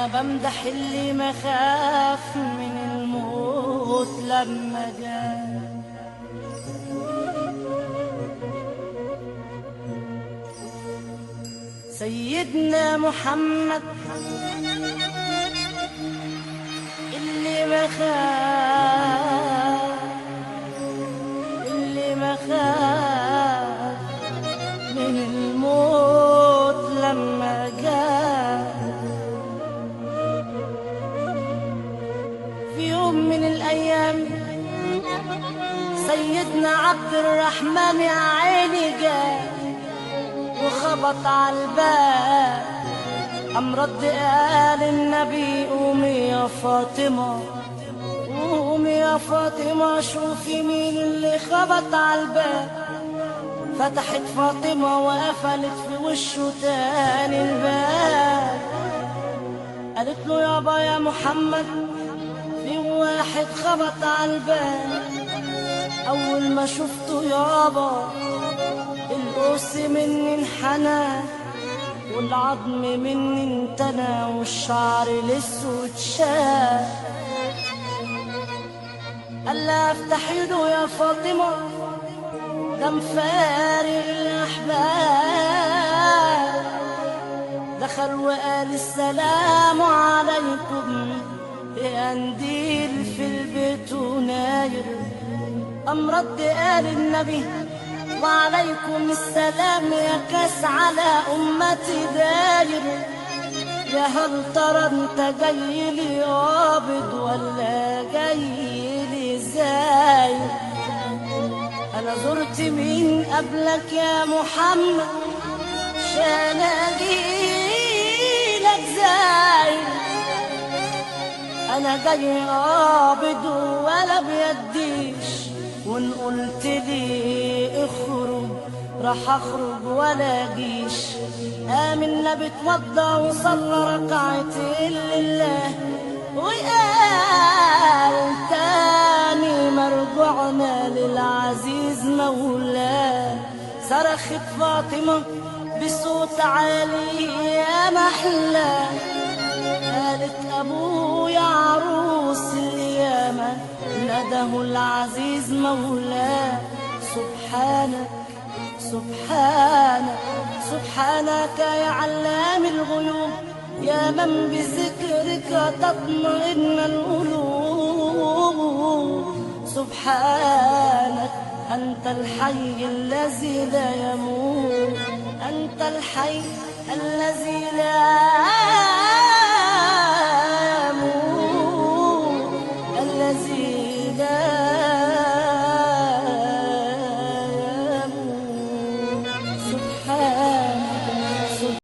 أنا بمدح اللي ما خاف من الموت لما جاء. سيدنا محمد اللي ما خاف من الموت لما جاء. في يوم من الأيام سيدنا عبد الرحمن يا عيني جاء وخبط على الباب. قام رد قال النبي قومي يا فاطمة، قومي يا فاطمة شوفي مين اللي خبط على الباب. فتحت فاطمة وقفلت في وشه تاني الباب. قالت له يابا يا محمد في واحد خبط على الباب. أول ما شفته يابا القوس مني انحنى والعظم مني انتنى والشعر الاسود شاف. قال لها افتحي له يا فاطمة ده مفارق الأحباب. دخل وقال السلام عليكم يا قنديل في البيت وناير. قام رد قال النبي وعليكم السلام يا كاس على أمتي داير. يا هل ترى انت جاي لي قابض ولا جاي لي زاير؟ انا زرت مين قبلك يا محمد عشان اجيلك زاير؟ انا جاي قابض ولا بيديش، وان قلت لي اخرج راح اخرج ولا جيش. قام النبي اتوضى وصلى ركعتين لله وقال تاني مرجعنا للعزيز مولاه. صرخت فاطمة بصوت عالي يا محلاه، قالت ابويا عروس اليامة نده العزيز مولاه. سبحانك سبحانك سبحانك يا علام الغيوب، يا من بذكرك تطمئن القلوب. سبحانك أنت الحي الذي لا يموت، أنت الحي الذي لا